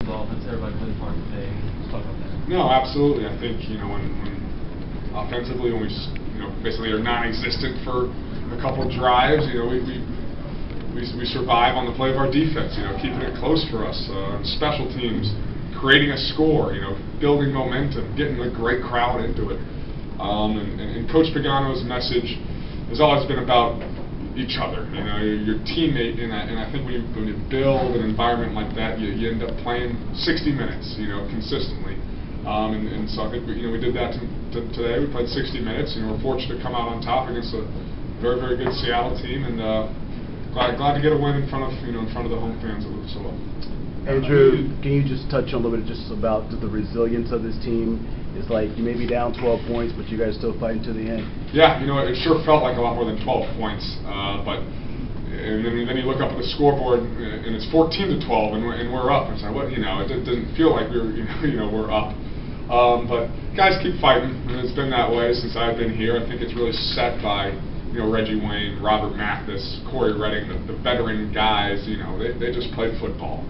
Offense, everybody played a part today. Let's talk about that. No, absolutely. I think when offensively, when we basically are non-existent for a couple drives, we survive on the play of our defense. Keeping it close for us. Special teams, creating a score. Building momentum, getting a great crowd into it. And Coach Pagano's message has always been about each other, your teammate, and I think when you build an environment like that, you end up playing 60 minutes, consistently. And so I think we did that today. We played 60 minutes, we're fortunate to come out on top against a very, very good Seattle team, and glad to get a win in front of the home fans at Lucasville. Andrew, can you just touch on a little bit just about the resilience of this team? It's like you may be down 12 points, but you guys still fighting to the end. Yeah, it sure felt like a lot more than 12 points. And then you look up at the scoreboard and it's 14-12, and we're up. It's like, what? It doesn't feel like we're up. But guys keep fighting, and it's been that way since I've been here. I think it's really set by Reggie Wayne, Robert Mathis, Corey Redding, the veteran guys. They just play football.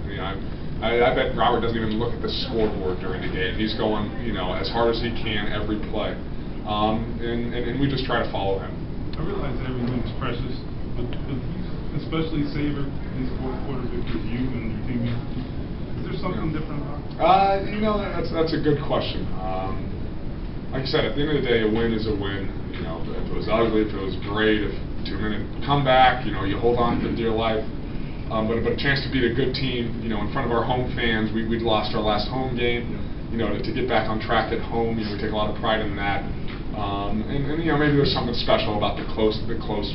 I bet Robert doesn't even look at the scoreboard during the game. He's going, as hard as he can every play, and we just try to follow him. I realize every win is precious, but especially savor these fourth quarter victories, you and your team. Is there something different about it? That's a good question. Like I said, at the end of the day, a win is a win. If it was ugly, if it was great, if 2-minute comeback, you hold on for dear life. But a chance to beat a good team, in front of our home fans. We'd lost our last home game. To get back on track at home, we take a lot of pride in that. And maybe there's something special about the close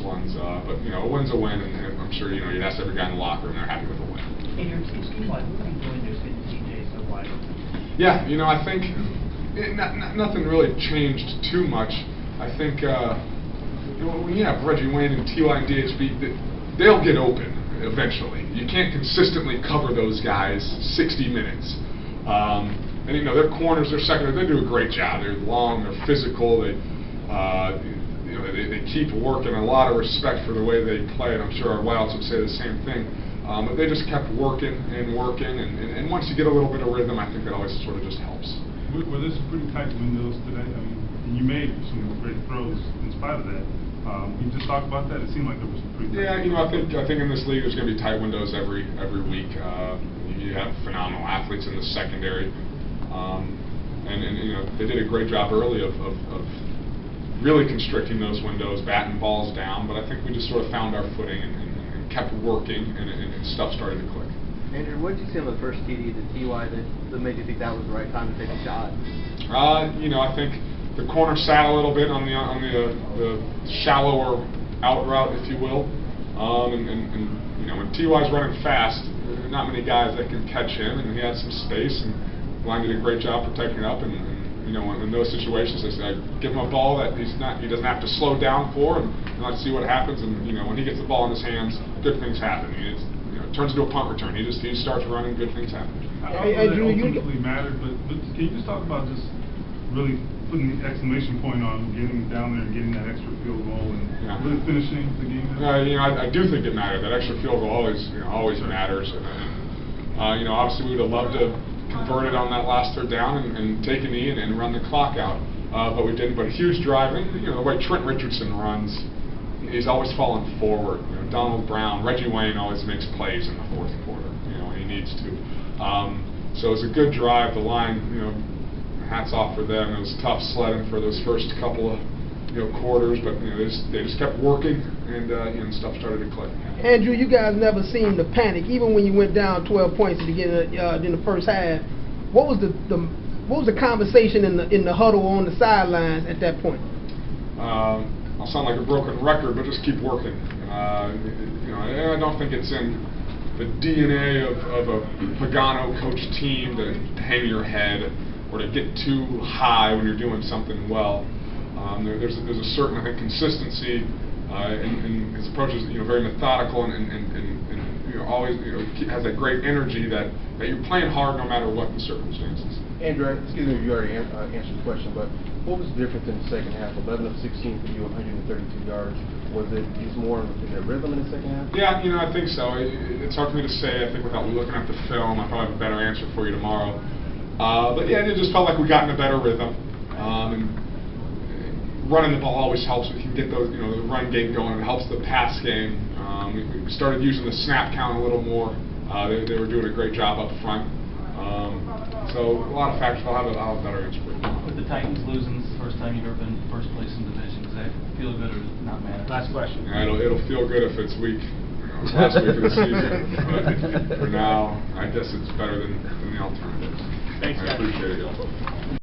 ones. But a win's a win, and I'm sure you'd ask every guy in the locker room, they're happy with a win. In your team, what are you doing there seeing TJ so wide open? Yeah, I think nothing really changed too much. I think when you have Reggie Wayne and T.Y. and DHB, they'll get open eventually. You can't consistently cover those guys 60 minutes. And their corners, their secondary, they do a great job. They're long, they're physical, they keep working. A lot of respect for the way they play, and I'm sure our Wilds would say the same thing. But they just kept working, and once you get a little bit of rhythm, I think that always sort of just helps. Were there some pretty tight windows today? I mean, you made some great throws in spite of that. You just talked about that. It seemed like there was some pretty. Yeah, I think in this league there's going to be tight windows every week. You have phenomenal athletes in the secondary, and they did a great job early of really constricting those windows, batting balls down. But I think we just sort of found our footing and kept working, and stuff started to click. Andrew, what did you see on the first TD to TY that made you think that was the right time to take a shot? I think the corner sat a little bit on the shallower out route, if you will, and when TY's running fast, there are not many guys that can catch him, and he had some space, and Line did a great job protecting up, and in those situations, I give him a ball that he doesn't have to slow down for, and let's see what happens. And when he gets the ball in his hands, good things happen. It turns into a punt return. He starts running, good things happen. I don't know that ultimately mattered, but can you just talk about just really putting the exclamation point on getting down there and getting that extra field goal and really finishing the game? I do think it mattered. That extra field goal always matters. And, obviously we would have loved to convert it on that last third down and take a knee and run the clock out, but we didn't. But a huge drive, and the way Trent Richardson runs, he's always falling forward. Donald Brown, Reggie Wayne always makes plays in the fourth quarter, when he needs to. So it was a good drive. The line, hats off for them. It was tough sledding for those first couple of quarters, but they just kept working, and stuff started to click. Andrew, you guys never seemed to panic, even when you went down 12 points at the beginning in the first half. What was the conversation in the huddle on the sidelines at that point? I'll sound like a broken record, but just keep working. I don't think it's in the DNA of a Pagano coach team to hang your head or to get too high when you're doing something well. There's a certain, I think, consistency in his approach is very methodical and always, has that great energy that you're playing hard no matter what the circumstances. Andrew, excuse me if you already answered the question, but what was different in the second half? 11 of 16 for you, 132 yards. Was it just more in their rhythm in the second half? Yeah, I think so. It's hard for me to say. I think without looking at the film, I probably have a better answer for you tomorrow. But yeah, it just felt like we got in a better rhythm. And running the ball always helps. We can get those, the run game going. It helps the pass game. We started using the snap count a little more. They were doing a great job up front. So a lot of factors. I'll have a better answer for you. With the Titans losing, this is the first time you've ever been first place in division. Does that feel good or not matter? Last question. Yeah, it'll feel good if it's week, last week of the season. But for now, I guess it's better than the alternatives. Thanks, I guys. appreciate it.